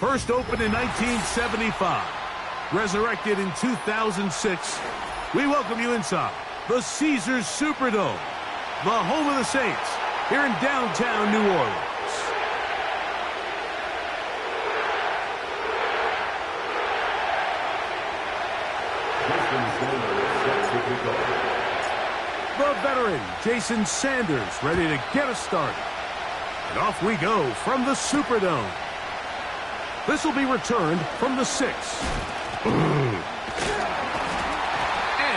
First opened in 1975, resurrected in 2006, we welcome you inside the Caesars Superdome, the home of the Saints, here in downtown New Orleans. The veteran, Jason Sanders, ready to get us started. And off we go from the Superdome. This will be returned from the 6. And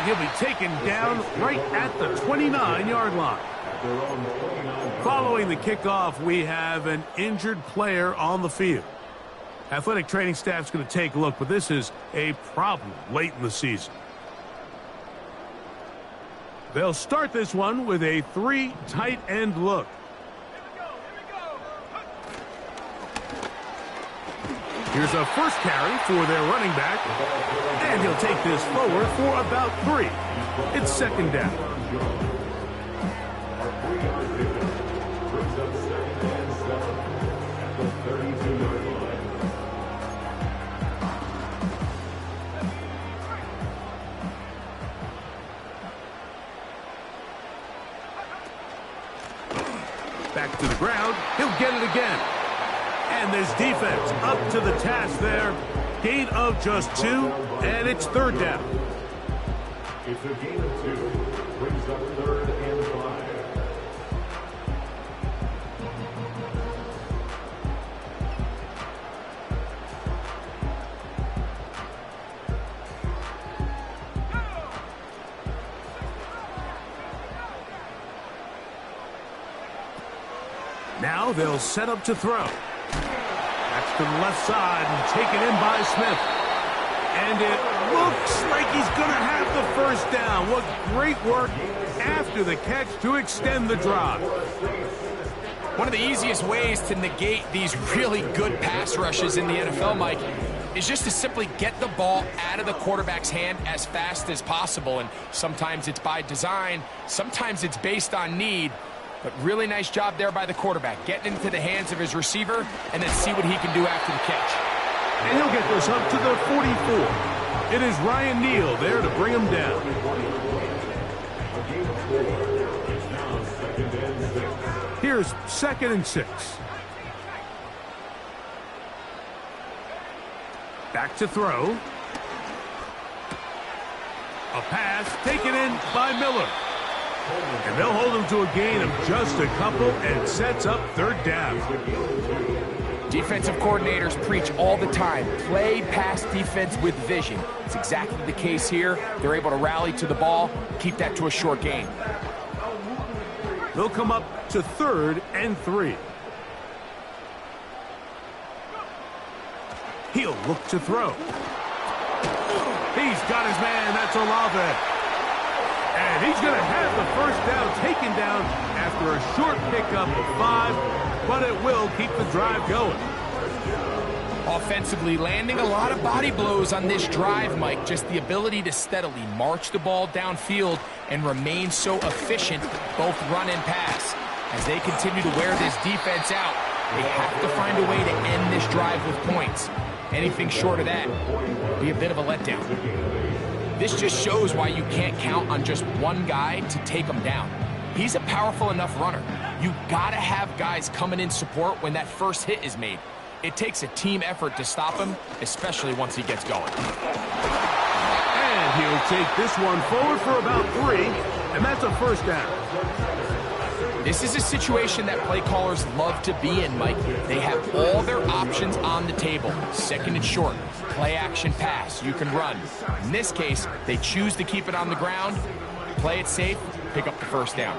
he'll be taken down right at the 29-yard line. Following the kickoff, we have an injured player on the field. Athletic training staff's going to take a look, but this is a problem late in the season. They'll start this one with a 3 tight end look. Here's a first carry for their running back, and he'll take this forward for about 3. It's second down. Back to the ground. He'll get it again. And this defense up to the task there. Gain of just 2, and it's third down. It's a gain of 2. Brings up 3rd and 5. Now they'll set up to throw. That's to the left side and taken in by Smith. And it looks like he's going to have the first down. What great work after the catch to extend the drive. One of the easiest ways to negate these really good pass rushes in the NFL, Mike, is just to simply get the ball out of the quarterback's hand as fast as possible. And sometimes it's by design, sometimes it's based on need. But really nice job there by the quarterback, getting into the hands of his receiver, and then see what he can do after the catch. And he'll get this up to the 44. It is Ryan Neal there to bring him down. Here's 2nd and 6. Back to throw. A pass taken in by Miller. And they'll hold him to a gain of just a couple and sets up third down. Defensive coordinators preach all the time, play pass defense with vision. It's exactly the case here. They're able to rally to the ball, keep that to a short gain. They'll come up to 3rd and 3. He'll look to throw. He's got his man. That's Olave. And he's going to have the first down taken down after a short pickup of 5, but it will keep the drive going. Offensively, landing a lot of body blows on this drive, Mike. Just the ability to steadily march the ball downfield and remain so efficient, both run and pass. As they continue to wear this defense out, they have to find a way to end this drive with points. Anything short of that would be a bit of a letdown. This just shows why you can't count on just one guy to take him down. He's a powerful enough runner. You gotta have guys coming in support when that first hit is made. It takes a team effort to stop him, especially once he gets going. And he'll take this one forward for about 3, and that's a first down. This is a situation that play callers love to be in, Mike. They have all their options on the table. 2nd and short, play action pass, you can run. In this case, they choose to keep it on the ground, play it safe, pick up the first down.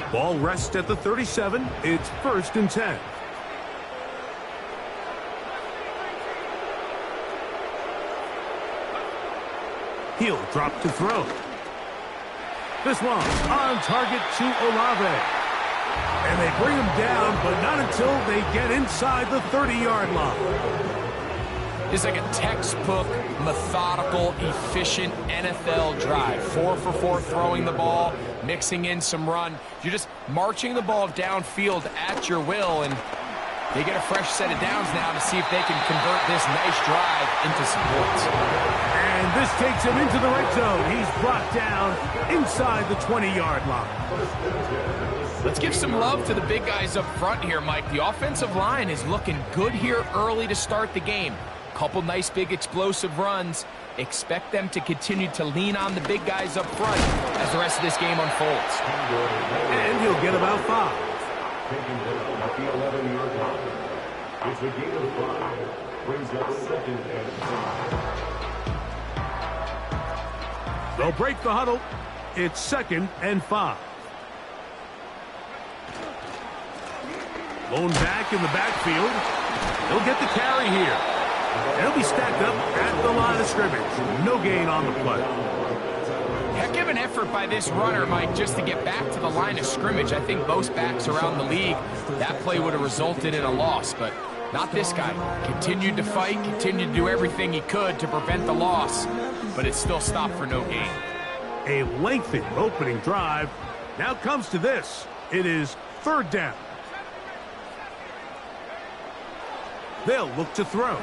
Ball rests at the 37. It's 1st and 10. He'll drop to throw. This one on target to Olave. And they bring him down, but not until they get inside the 30-yard line. This is like a textbook, methodical, efficient NFL drive. 4 for 4 throwing the ball, mixing in some run. You're just marching the ball downfield at your will, and they get a fresh set of downs now to see if they can convert this nice drive into some points. And this takes him into the red zone. He's brought down inside the 20-yard line. Let's give some love to the big guys up front here, Mike. The offensive line is looking good here early to start the game. Couple nice big explosive runs. Expect them to continue to lean on the big guys up front as the rest of this game unfolds. And he'll get about 5. Taking down at the 11-yard line. It's a gain of 5. Brings up 2nd and 5. They'll break the huddle. It's 2nd and 5. Lone back in the backfield. He'll get the carry here. He'll be stacked up at the line of scrimmage. No gain on the play. Heck of an effort by this runner, Mike, just to get back to the line of scrimmage. I think most backs around the league, that play would have resulted in a loss, but not this guy. Continued to fight, continued to do everything he could to prevent the loss, but it still stopped for no gain. A lengthy opening drive. Now comes to this. It is 3rd down. They'll look to throw.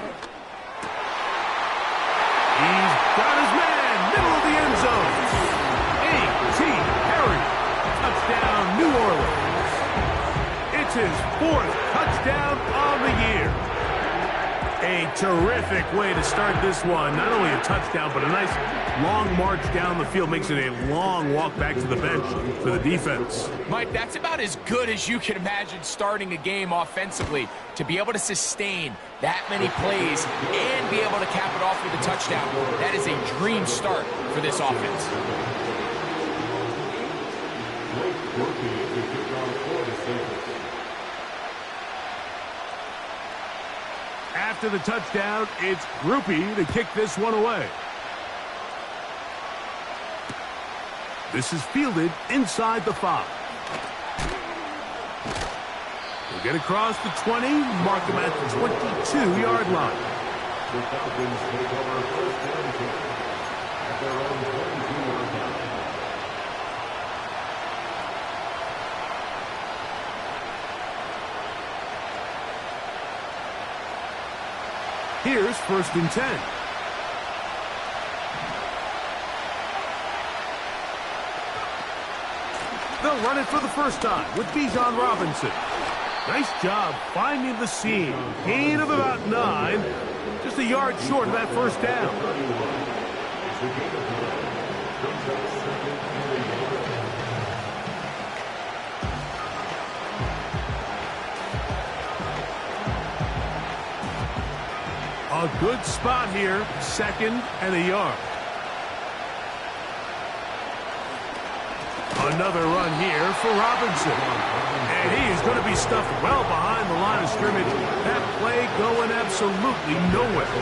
He's got his man, middle of the end zone. A.T. Perry, touchdown, New Orleans. It's his 4th touchdown on the year. A terrific way to start this one. Not only a touchdown, but a nice long march down the field. Makes it a long walk back to the bench for the defense. Mike, that's about as good as you can imagine starting a game offensively. To be able to sustain that many plays and be able to cap it off with a touchdown, that is a dream start for this offense. After the touchdown, it's Groupie to kick this one away. This is fielded inside the 5. He'll get across the 20, mark him at the 22-yard line. The Falcons take over 1st and 10 at their own 22-yard line. Here's 1st and 10. They'll run it for the first time with Bijan Robinson. Nice job finding the seam. Gain of about 9. Just a yard short of that 1st down. A good spot here. 2nd and a yard. Another run here for Robinson. And he is going to be stuffed well behind the line of scrimmage. That play going absolutely nowhere.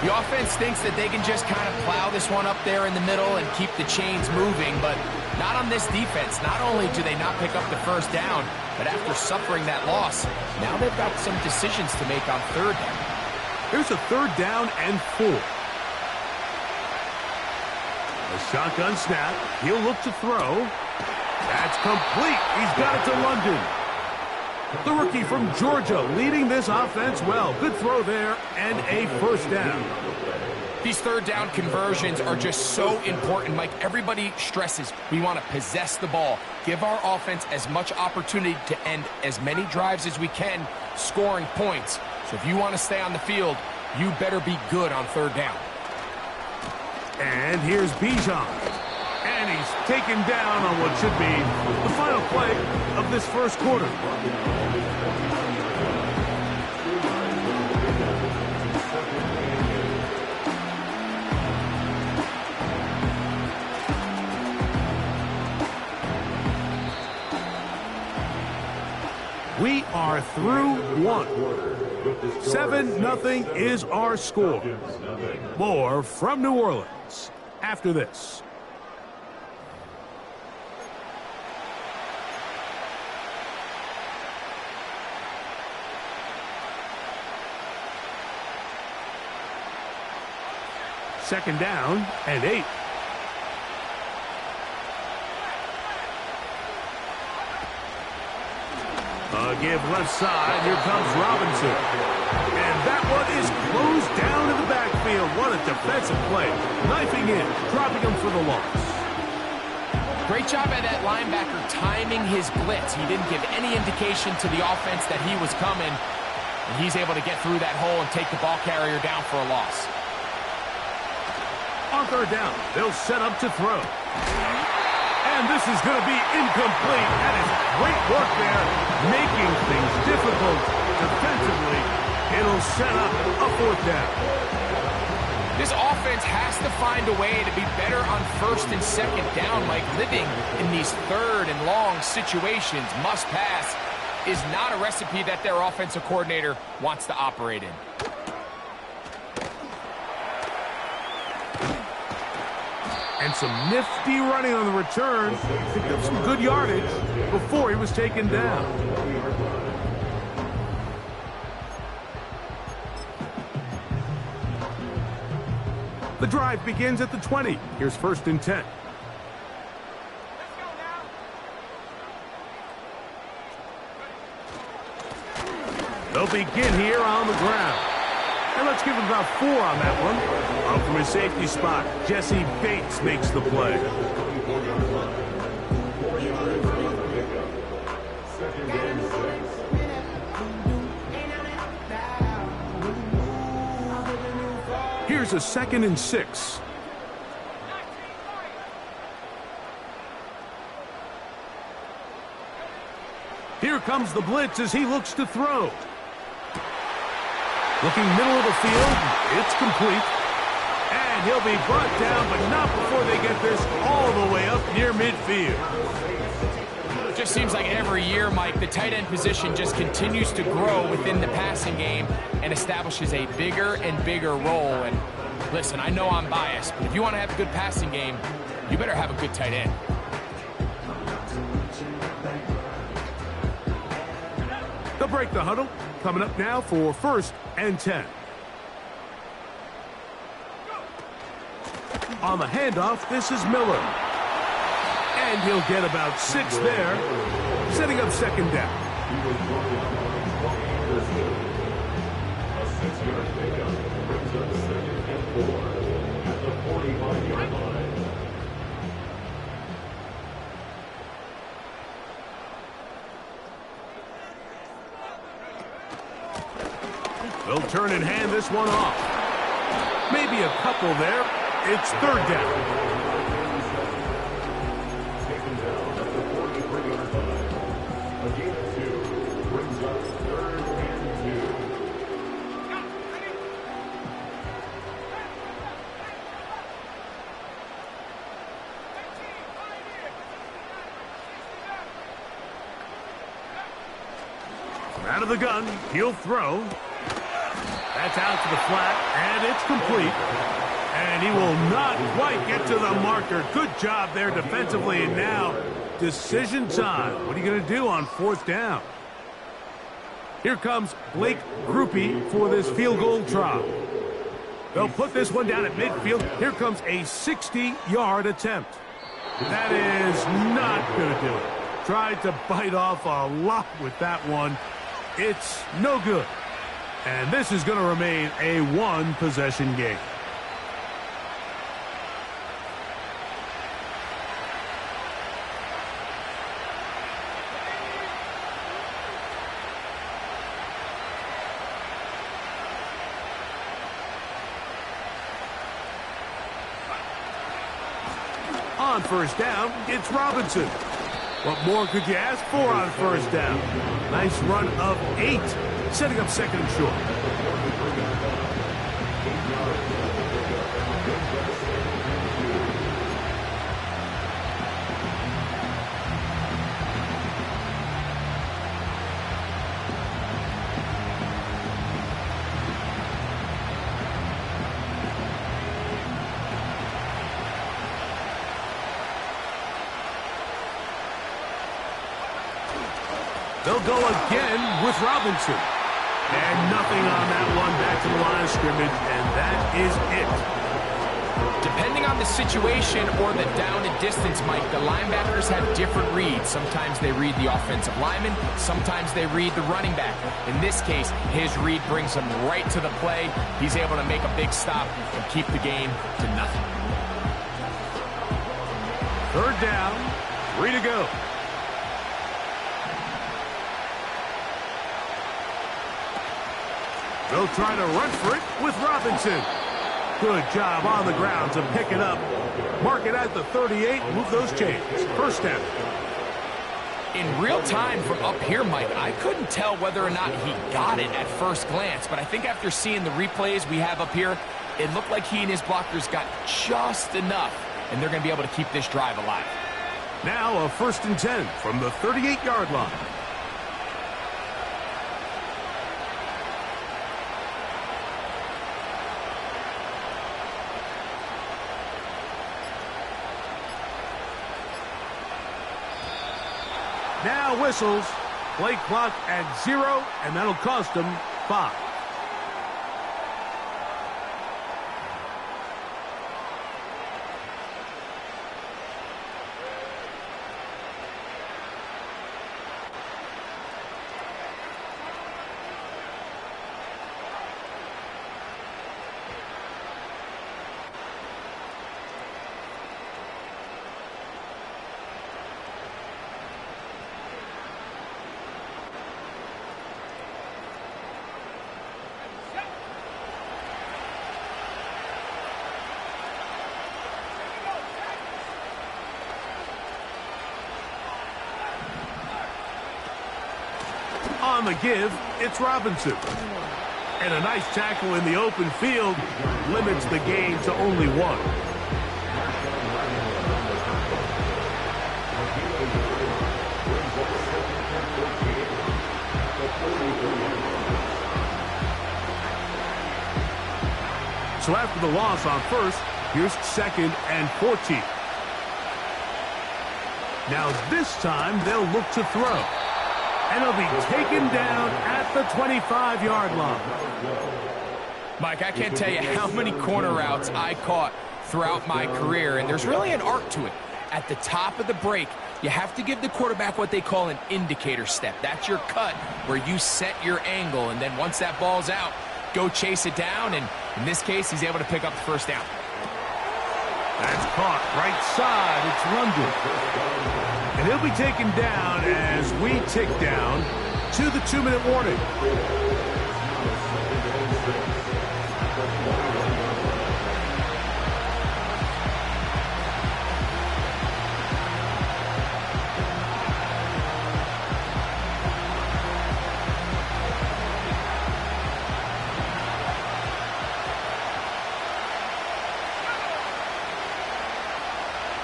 The offense thinks that they can just kind of plow this one up there in the middle and keep the chains moving, but not on this defense. Not only do they not pick up the 1st down, but after suffering that loss, now they've got some decisions to make on 3rd down. Here's a 3rd down and 4. A shotgun snap. He'll look to throw. That's complete. He's got it to London. The rookie from Georgia leading this offense well. Good throw there and a 1st down. These 3rd down conversions are just so important, Mike. Everybody stresses we want to possess the ball, give our offense as much opportunity to end as many drives as we can, scoring points. So if you want to stay on the field, you better be good on 3rd down. And here's Bijan. And he's taken down on what should be the final play of this 1st quarter. We are through 1. 7-0 is our score. More from New Orleans after this. Second down and 8. Give left side. Here comes Robinson. And that one is closed down in the backfield. What a defensive play. Knifing in, dropping him for the loss. Great job by that linebacker timing his blitz. He didn't give any indication to the offense that he was coming. And he's able to get through that hole and take the ball carrier down for a loss. On third down, they'll set up to throw. And this is going to be incomplete. That is great work there, making things difficult defensively. It'll set up a fourth down. This offense has to find a way to be better on first and second down, Mike. Living in these third and long situations, must pass, is not a recipe that their offensive coordinator wants to operate in. And some nifty running on the return. Picked up some good yardage before he was taken down. The drive begins at the 20. Here's first and 10. They'll begin here on the ground. And let's give him about 4 on that one. Up from his safety spot, Jesse Bates makes the play. Here's a 2nd and 6. Here comes the blitz as he looks to throw. Looking middle of the field, it's complete. And he'll be brought down, but not before they get this all the way up near midfield. It just seems like every year, Mike, the tight end position just continues to grow within the passing game and establishes a bigger and bigger role. And listen, I know I'm biased, but if you want to have a good passing game, you better have a good tight end. They'll break the huddle. Coming up now for first and 10. On the handoff, this is Miller. And he'll get about 6 there, setting up second down. A 6-yard pickup brings up 2nd and 4 at the 45-yard line. They'll turn and hand this one off. Maybe a couple there. It's third down. Taken down at the 43-yard line. A gain of 2 brings up 3rd and 2. From out of the gun, he'll throw. That's out to the flat, and it's complete. And he will not quite get to the marker. Good job there defensively, and now decision time. What are you going to do on 4th down? Here comes Blake Groupie for this field goal try. They'll put this one down at midfield. Here comes a 60-yard attempt. That is not going to do it. Tried to bite off a lot with that one. It's no good. And this is going to remain a 1-possession game. On first down, it's Robinson. What more could you ask for on first down? Nice run of 8, setting up 2nd and short. They'll go again with Robinson. And nothing on that one, back to the line of scrimmage, and that is it. Depending on the situation or the down and distance, Mike, the linebackers have different reads. Sometimes they read the offensive lineman, sometimes they read the running back. In this case, his read brings him right to the play. He's able to make a big stop and keep the game to nothing. Third down, 3 to go. They'll try to run for it with Robinson. Good job on the ground to pick it up. Mark it at the 38, move those chains. First down. In real time from up here, Mike, I couldn't tell whether or not he got it at first glance, but I think after seeing the replays we have up here, it looked like he and his blockers got just enough, and they're going to be able to keep this drive alive. Now a 1st and 10 from the 38-yard line. Now whistles. Play clock at 0, and that'll cost them 5. On the give, it's Robinson. And a nice tackle in the open field limits the gain to only 1. So after the loss on first, here's 2nd and 14. Now this time they'll look to throw. And he'll be taken down at the 25-yard line. Mike, I can't tell you how many corner routes I caught throughout my career, and there's really an art to it. At the top of the break, you have to give the quarterback what they call an indicator step. That's your cut where you set your angle, and then once that ball's out, go chase it down, and in this case, he's able to pick up the 1st down. That's caught right side. It's London. And he'll be taken down as we tick down to the 2-minute warning.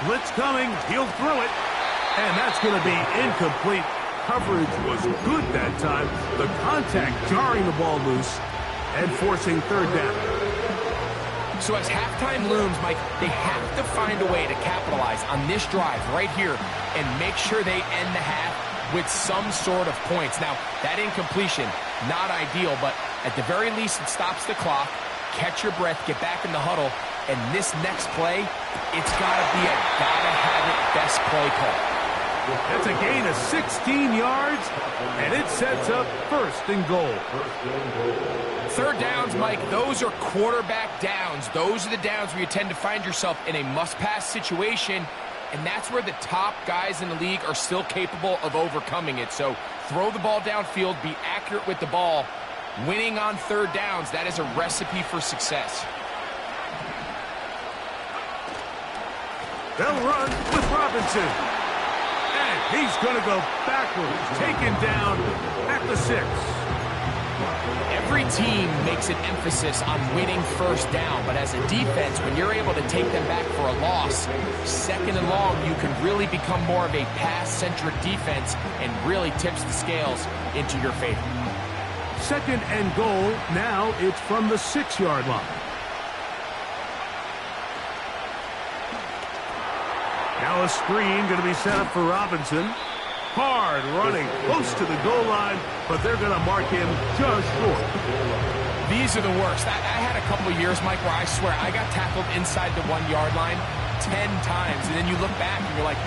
Blitz coming. He'll throw it. And that's going to be incomplete. Coverage was good that time. The contact jarring the ball loose and forcing 3rd down. So as halftime looms, Mike, they have to find a way to capitalize on this drive right here and make sure they end the half with some sort of points. Now, that incompletion, not ideal, but at the very least it stops the clock. Catch your breath, get back in the huddle, and this next play, it's got to be a gotta-have-it best play call. That's a gain of 16 yards, and it sets up 1st and goal. 3rd downs, Mike, those are quarterback downs. Those are the downs where you tend to find yourself in a must-pass situation, and that's where the top guys in the league are still capable of overcoming it. So throw the ball downfield, be accurate with the ball. Winning on 3rd downs, that is a recipe for success. They'll run with Robinson. And he's going to go backwards, taken down at the 6. Every team makes an emphasis on winning 1st down, but as a defense, when you're able to take them back for a loss, 2nd and long, you can really become more of a pass-centric defense and really tips the scales into your favor. 2nd and goal. Now it's from the 6-yard line. Now a screen going to be set up for Robinson. Hard running, close to the goal line, but they're going to mark him just short. These are the worst. I had a couple of years, Mike, where I swear I got tackled inside the 1 yard line 10 times. And then you look back and you're like,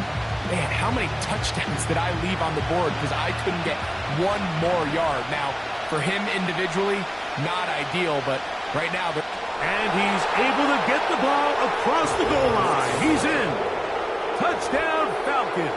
man, how many touchdowns did I leave on the board because I couldn't get one more yard? Now, for him individually, not ideal, but right now... And he's able to get the ball across the goal line. He's in. Touchdown, Falcons.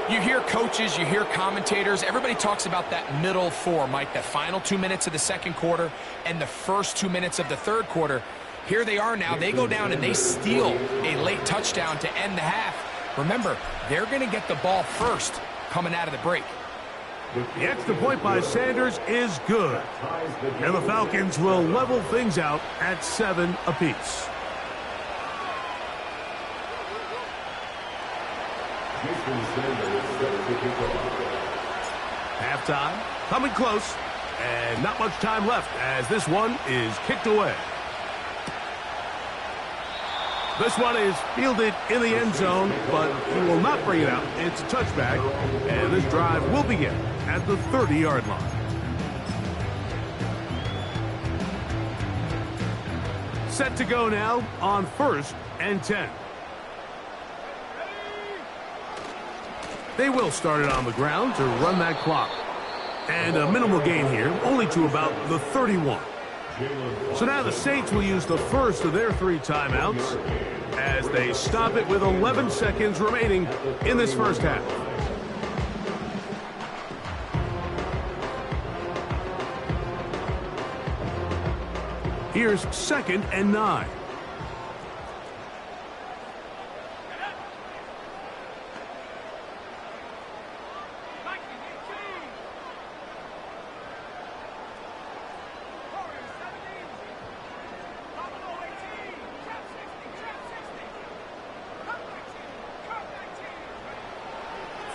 You hear coaches, you hear commentators, everybody talks about that middle four, Mike, the final 2 minutes of the second quarter and the first 2 minutes of the third quarter. Here they are now. They go down and they steal a late touchdown to end the half. Remember, they're going to get the ball first coming out of the break. The extra point by Sanders is good. And the Falcons will level things out at 7 apiece. Halftime, coming close, and not much time left as this one is kicked away. This one is fielded in the end zone, but he will not bring it out. It's a touchback, and this drive will begin at the 30-yard line. Set to go now on 1st and 10. They will start it on the ground to run that clock. And a minimal gain here, only to about the 31. So now the Saints will use the first of their 3 timeouts as they stop it with 11 seconds remaining in this first half. Here's 2nd and 9.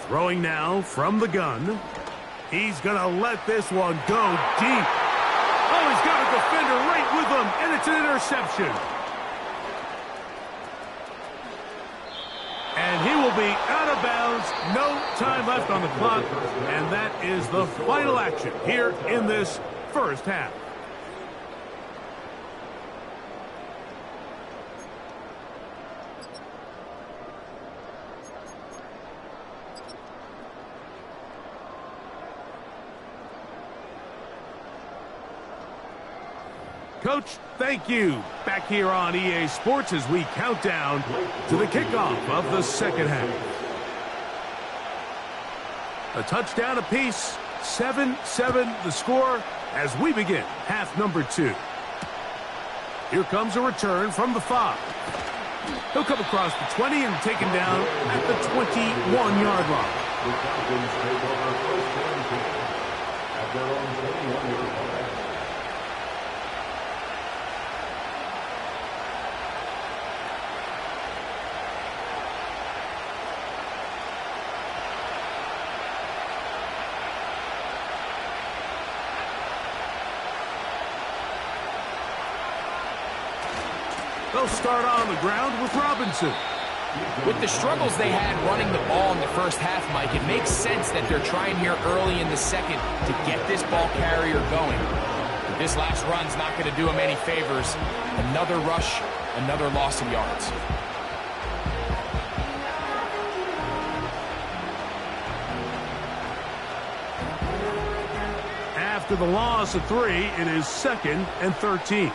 Throwing now from the gun. He's going to let this one go deep. Oh, he's got a defender right with him, and it's an interception. And he will be out of bounds. No time left on the clock, and that is the final action here in this first half. Coach, thank you. Back here on EA Sports as we count down to the kickoff of the second half. A touchdown apiece, 7-7 the score as we begin half number 2. Here comes a return from the 5. He'll come across the 20 and taken down at the 21-yard line. The Falcons take over first down at their own 21-yard line. They'll start on the ground with Robinson. With the struggles they had running the ball in the first half, Mike, it makes sense that they're trying here early in the second to get this ball carrier going. But this last run's not going to do him any favors. Another rush, another loss of yards. After the loss of 3, it is 2nd and 13.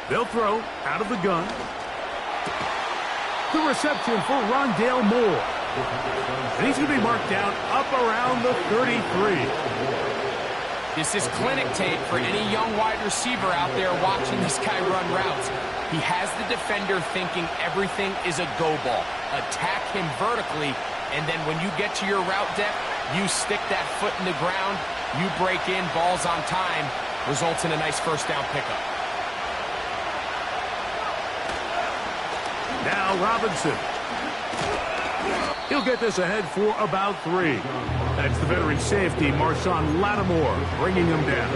They'll throw out of the gun. The reception for Rondale Moore. And he's going to be marked down up around the 33. This is clinic tape for any young wide receiver out there watching this guy run routes. He has the defender thinking everything is a go ball. Attack him vertically, and then when you get to your route depth, you stick that foot in the ground, you break in, balls on time, results in a nice first down pickup. Now Robinson. He'll get this ahead for about 3. That's the veteran safety, Marshawn Lattimore, bringing him down.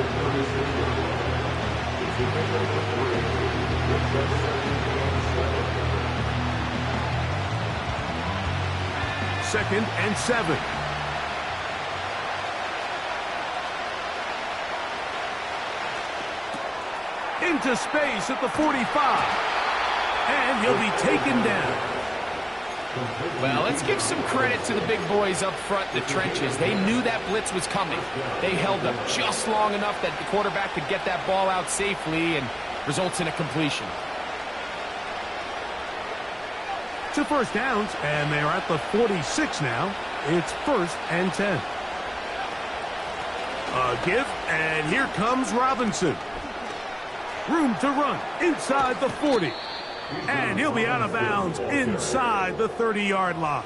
Second and 7. into space at the 45. And he'll be taken down. Well, let's give some credit to the big boys up front in the trenches. They knew that blitz was coming. They held up just long enough that the quarterback could get that ball out safely and results in a completion. 2 first downs, and they're at the 46 now. It's 1st and 10. A give, and here comes Robinson. Room to run inside the 40. And he'll be out of bounds inside the 30-yard line.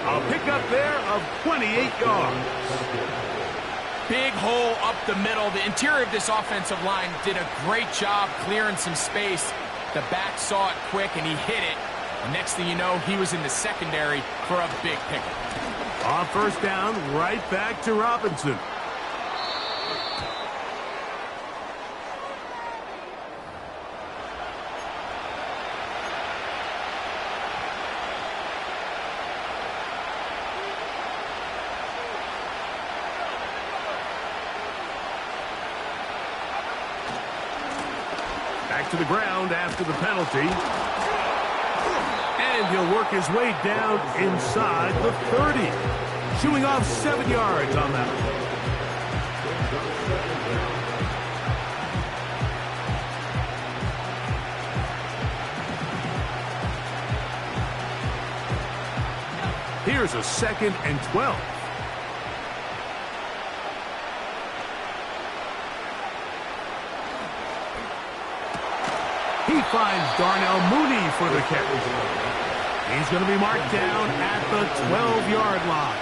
A pickup there of 28 yards. Big hole up the middle. The interior of this offensive line did a great job clearing some space. The back saw it quick, and he hit it. And next thing you know, he was in the secondary for a big pickup. On 1st down, right back to Robinson. Back to the ground after the penalty. And he'll work his way down inside the 30. Shooing off 7 yards on that one. Here's a 2nd and 12. He finds Darnell Mooney for the catch. He's going to be marked down at the 12-yard line.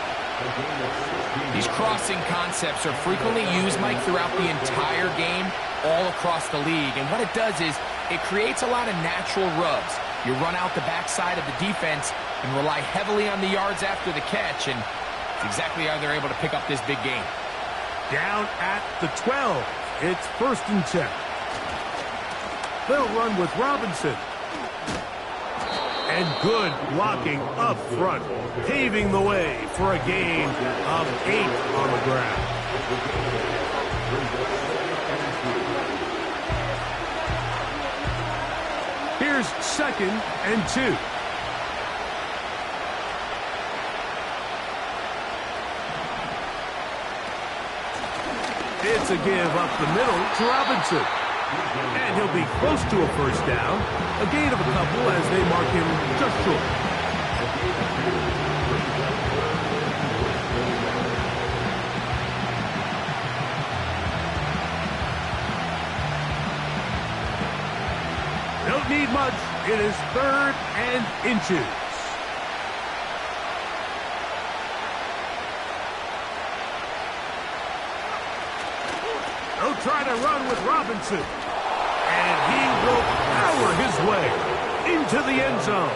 These crossing concepts are frequently used, Mike, throughout the entire game, all across the league. And what it does is it creates a lot of natural rubs. You run out the backside of the defense and rely heavily on the yards after the catch, and it's exactly how they're able to pick up this big game. Down at the 12. It's 1st and 10. They'll run with Robinson. And good blocking up front, paving the way for a gain of 8 on the ground. Here's 2nd and 2. It's a give up the middle to Robinson. And he'll be close to a 1st down. A gain of a couple as they mark him just short. Don't need much. It is 3rd and inches. They'll try to run with Robinson. And he will power his way into the end zone.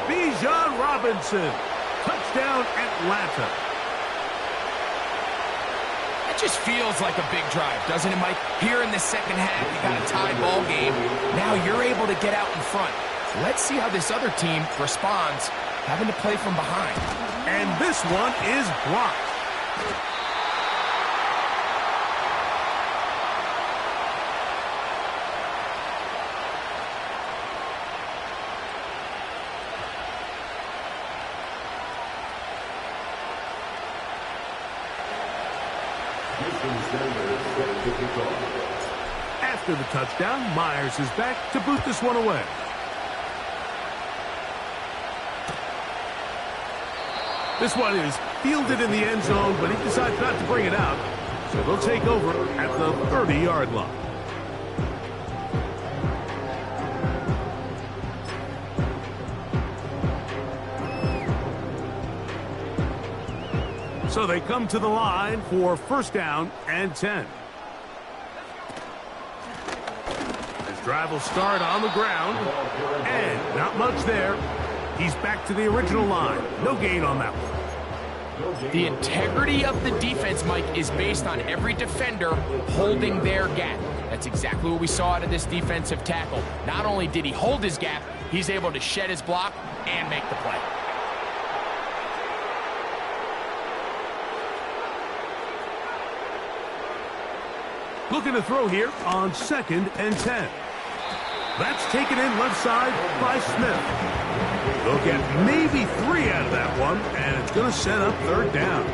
Bijan Robinson. Touchdown, Atlanta. It just feels like a big drive, doesn't it, Mike? Here in the second half, you got a tie ball game. Now you're able to get out in front. Let's see how this other team responds, having to play from behind. And this one is blocked. After the touchdown, Myers is back to boot this one away. This one is fielded in the end zone, but he decides not to bring it out. So they'll take over at the 30-yard line. So they come to the line for 1st down and 10. This drive will start on the ground, and not much there. He's back to the original line. No gain on that one. The integrity of the defense, Mike, is based on every defender holding their gap. That's exactly what we saw out of this defensive tackle. Not only did he hold his gap, he's able to shed his block and make the play. Looking to throw here on 2nd and 10. That's taken in left side by Smith. They'll get maybe 3 out of that one, and it's going to set up 3rd down.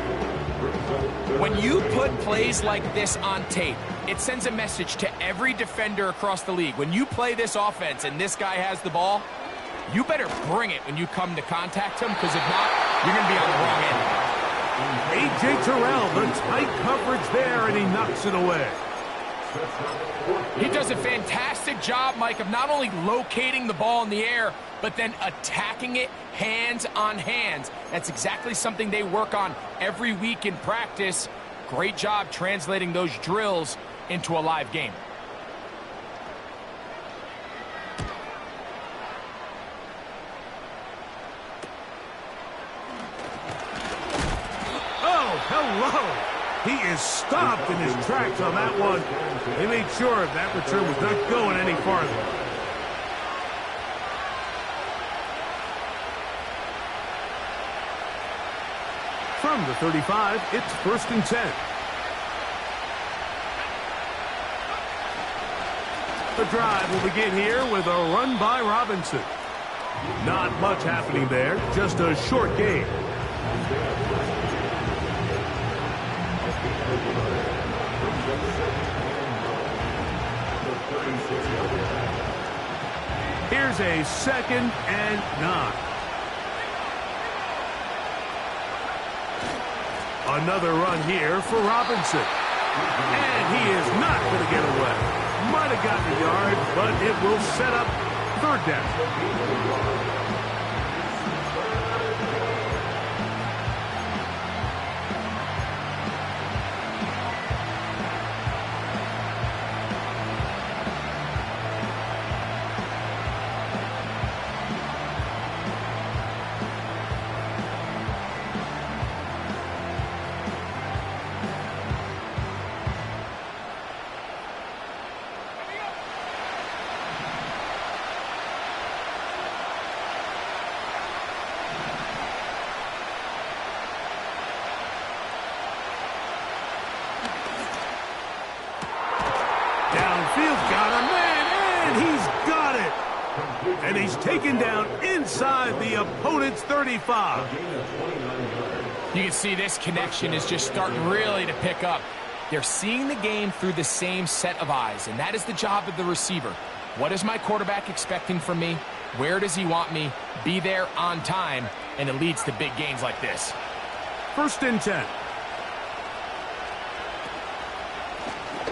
When you put plays like this on tape, it sends a message to every defender across the league. When you play this offense and this guy has the ball, you better bring it when you come to contact him, because if not, you're going to be on the wrong end. A.J. Terrell, the tight coverage there, and he knocks it away. He does a fantastic job, Mike, of not only locating the ball in the air, but then attacking it hands on hands. That's exactly something they work on every week in practice. Great job translating those drills into a live game. Oh, hello! He is stopped in his tracks on that one. They made sure that return was not going any farther. From the 35, it's 1st and 10. The drive will begin here with a run by Robinson. Not much happening there, just a short game. Here's a 2nd and 9. Another run here for Robinson. And he is not going to get away. Might have gotten a yard, but it will set up 3rd down. Downfield, got a man, and he's got it. And he's taken down inside the opponent's 35. You can see this connection is just starting really to pick up. They're seeing the game through the same set of eyes, and that is the job of the receiver. What is my quarterback expecting from me? Where does he want me? Be there on time, and it leads to big gains like this. 1st and 10.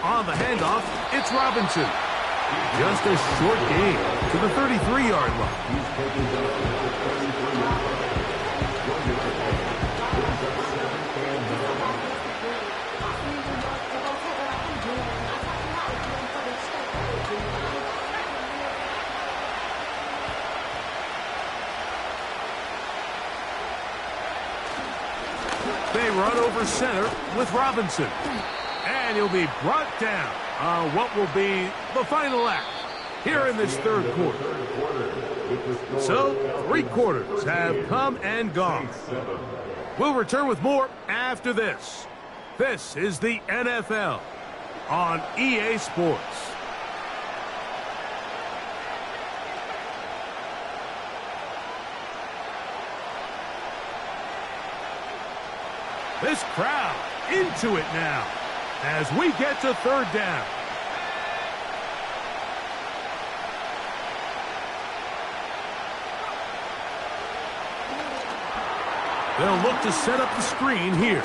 On the handoff, it's Robinson. Just a short gain to the 33-yard line. They run over center with Robinson. And he'll be brought down on what will be the final act here in this 3rd quarter. So, 3 quarters have come and gone. We'll return with more after this. This is the NFL on EA Sports. This crowd into it now as we get to 3rd down. They'll look to set up the screen here.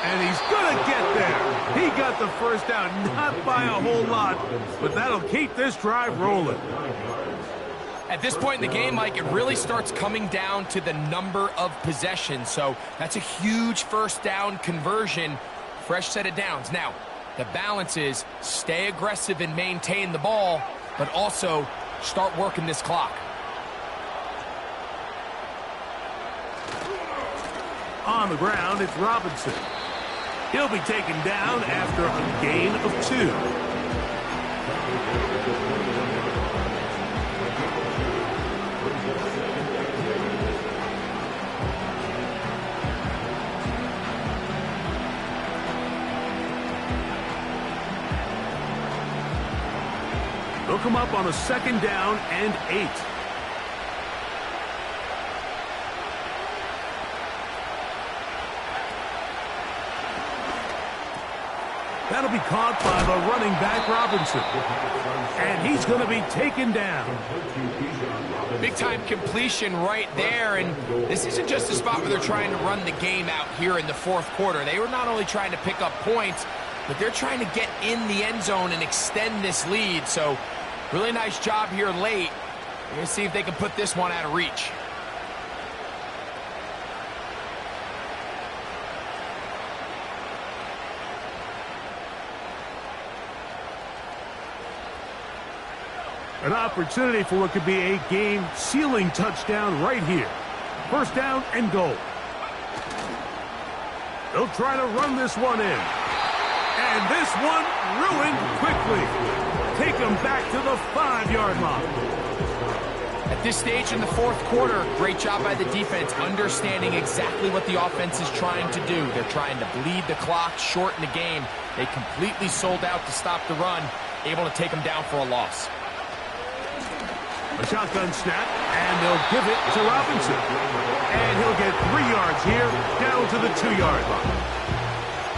And he's going to get there. He got the 1st down, not by a whole lot, but that'll keep this drive rolling. At this point in the game, Mike, it really starts coming down to the number of possessions. So that's a huge 1st down conversion. Fresh set of downs. Now, the balance is stay aggressive and maintain the ball, but also start working this clock. On the ground, it's Robinson. He'll be taken down after a gain of 2. They'll come up on a 2nd down and 8. That'll be caught by the running back, Robinson. And he's going to be taken down. Big-time completion right there, and this isn't just a spot where they're trying to run the game out here in the 4th quarter. They were not only trying to pick up points, but they're trying to get in the end zone and extend this lead. So, really nice job here late. We're going to see if they can put this one out of reach. An opportunity for what could be a game-sealing touchdown right here. 1st down and goal. They'll try to run this one in. And this one ruined quickly. Take them back to the 5-yard line. At this stage in the 4th quarter, great job by the defense, understanding exactly what the offense is trying to do. They're trying to bleed the clock, shorten the game. They completely sold out to stop the run, able to take them down for a loss. A shotgun snap, and they'll give it to Robinson. And he'll get 3 yards here, down to the 2-yard line.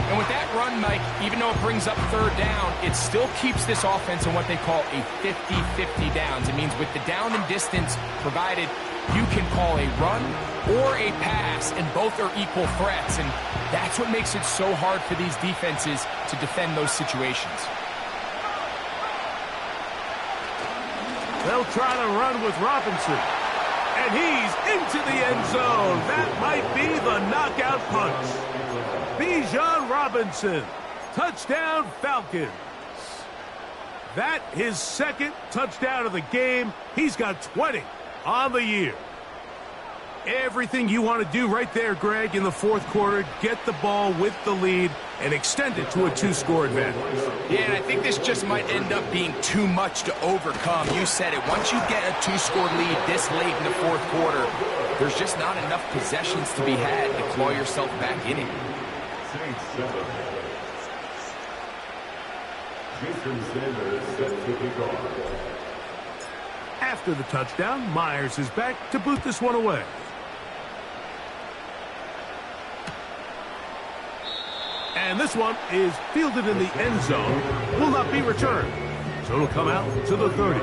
And with that run, Mike, even though it brings up 3rd down, it still keeps this offense in what they call a 50-50 downs. It means with the down and distance provided, you can call a run or a pass, and both are equal threats. And that's what makes it so hard for these defenses to defend those situations. They'll try to run with Robinson. And he's into the end zone. That might be the knockout punch. Bijan Robinson. Touchdown, Falcons. That his 2nd touchdown of the game. He's got 20 on the year. Everything you want to do right there, Greg, in the 4th quarter. Get the ball with the lead and extend it to a 2-score advantage. Yeah, and I think this just might end up being too much to overcome. You said it. Once you get a 2-score lead this late in the 4th quarter, there's just not enough possessions to be had to claw yourself back in it. After the touchdown, Myers is back to boot this one away. And this one is fielded in the end zone. Will not be returned. So it'll come out to the 30.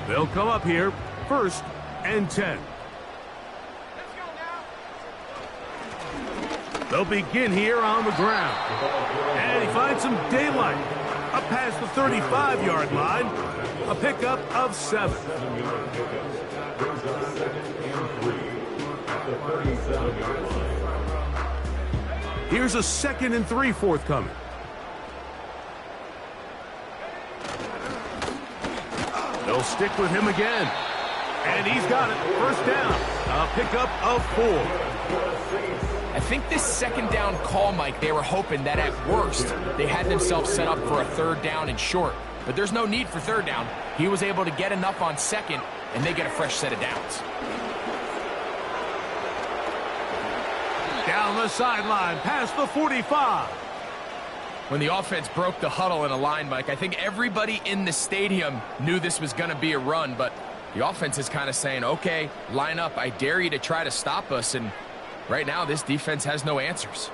They'll come up here, 1st and 10. They'll begin here on the ground. And he finds some daylight. Up past the 35-yard line. A pickup of 7. Here's a 2nd and 3 forthcoming. They'll stick with him again. And he's got it. 1st down. A pickup of 4. I think this 2nd down call, Mike, they were hoping that at worst they had themselves set up for a 3rd down and short. But there's no need for 3rd down. He was able to get enough on 2nd, and they get a fresh set of downs. Down the sideline, past the 45. When the offense broke the huddle in a line, Mike, I think everybody in the stadium knew this was going to be a run, but the offense is kind of saying, okay, line up. I dare you to try to stop us, and right now, this defense has no answers.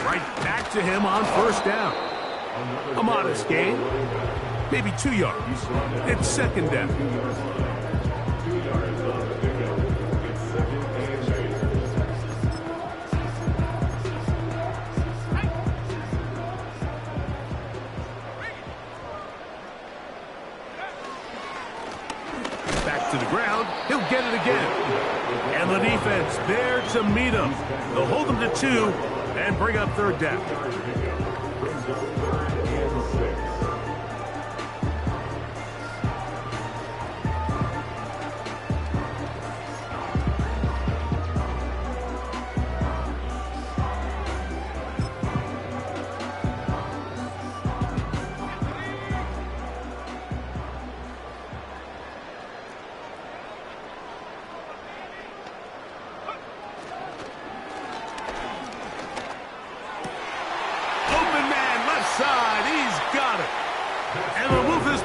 Right back to him on 1st down. A modest gain, maybe 2 yards. It's 2nd down. To the ground, he'll get it again. And the defense there to meet him. They'll hold him to 2 and bring up 3rd down.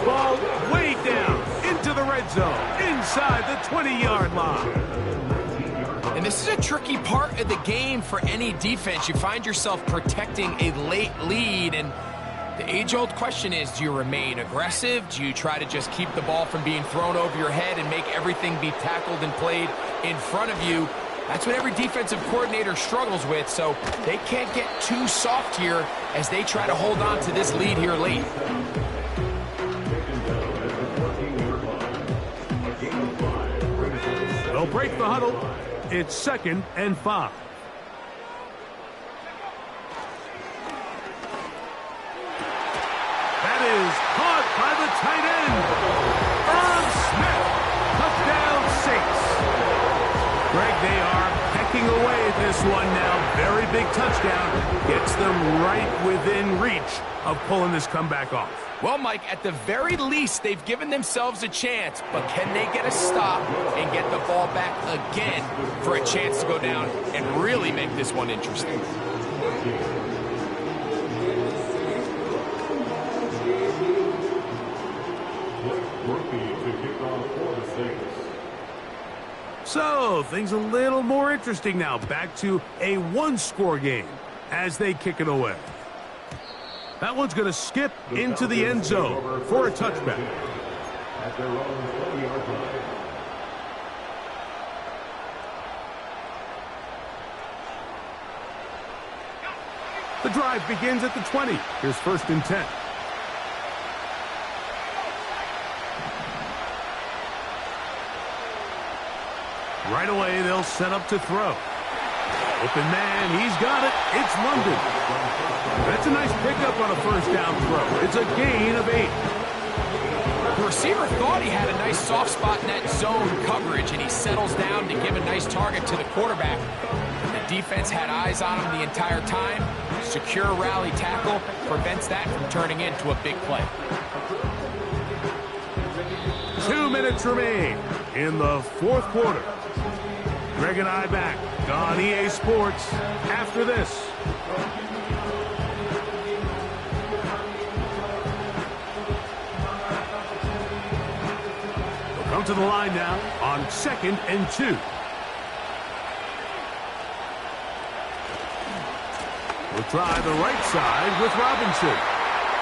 ball way down into the red zone, inside the 20-yard line. And this is a tricky part of the game for any defense. You find yourself protecting a late lead, and the age-old question is, do you remain aggressive? Do you try to just keep the ball from being thrown over your head and make everything be tackled and played in front of you? That's what every defensive coordinator struggles with, so they can't get too soft here as they try to hold on to this lead here late. They'll break the huddle. It's 2nd and 5. That is caught by the tight end. Irv Smith. Touchdown Saints. Greg, they are pecking away at this one now. Very big touchdown. Gets them right within reach of pulling this comeback off. Well, Mike, at the very least, they've given themselves a chance, but can they get a stop and get the ball back again for a chance to go down and really make this one interesting? So, things a little more interesting now. Back to a one-score game as they kick it away. That one's going to skip into the end zone for a touchback. At their own 20-yard line. The drive begins at the 20. Here's 1st and 10. Right away, they'll set up to throw. Open man, he's got it. It's London. That's a nice pickup on a 1st down throw. It's a gain of 8. The receiver thought he had a nice soft spot in that zone coverage, and he settles down to give a nice target to the quarterback. The defense had eyes on him the entire time. Secure rally tackle prevents that from turning into a big play. 2 minutes remain in the 4th quarter. Greg and I back on EA Sports after this. They'll come to the line now on 2nd and 2. We'll try the right side with Robinson.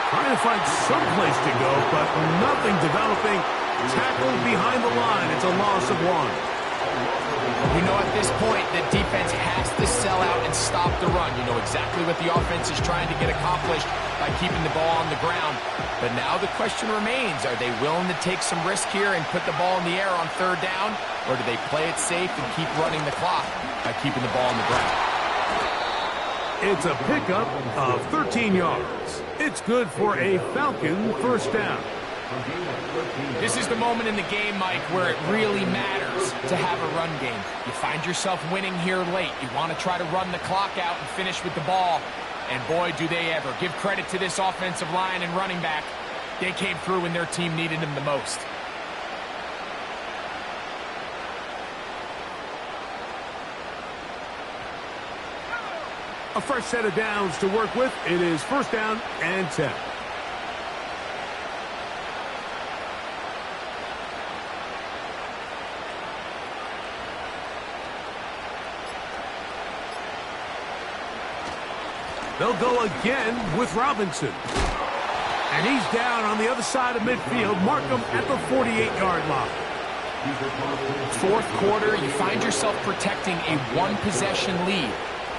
Trying to find some place to go, but nothing developing. Tackled behind the line. It's a loss of 1. You know, at this point, the defense has to sell out and stop the run. You know exactly what the offense is trying to get accomplished by keeping the ball on the ground. But now the question remains, are they willing to take some risk here and put the ball in the air on 3rd down? Or do they play it safe and keep running the clock by keeping the ball on the ground? It's a pickup of 13 yards. It's good for a Falcon 1st down. This is the moment in the game, Mike, where it really matters to have a run game. You find yourself winning here late. You want to try to run the clock out and finish with the ball. And boy, do they ever. Give credit to this offensive line and running back. They came through when their team needed them the most. A fresh set of downs to work with. It is 1st down and 10. They'll go again with Robinson. And he's down on the other side of midfield. Mark him at the 48-yard line. 4th quarter, you find yourself protecting a one-possession lead.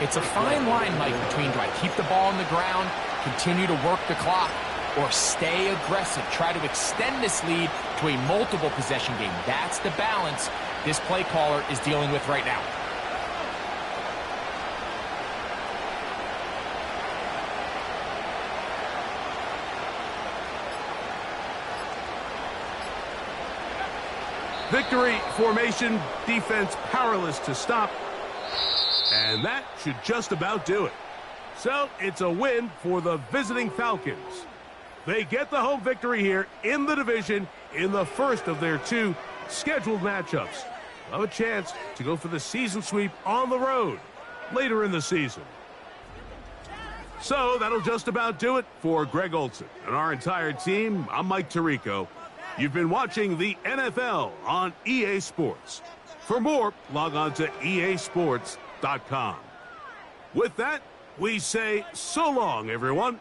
It's a fine line, Mike, between do I keep the ball on the ground, continue to work the clock, or stay aggressive, try to extend this lead to a multiple possession game. That's the balance this play caller is dealing with right now. Victory formation, defense powerless to stop. And that should just about do it. So it's a win for the visiting Falcons. They get the home victory here in the division in the 1st of their 2 scheduled matchups. Have a chance to go for the season sweep on the road later in the season. So that'll just about do it for Greg Olson and our entire team. I'm Mike Tirico. You've been watching the NFL on EA Sports. For more, log on to easports.com. With that, we say so long, everyone.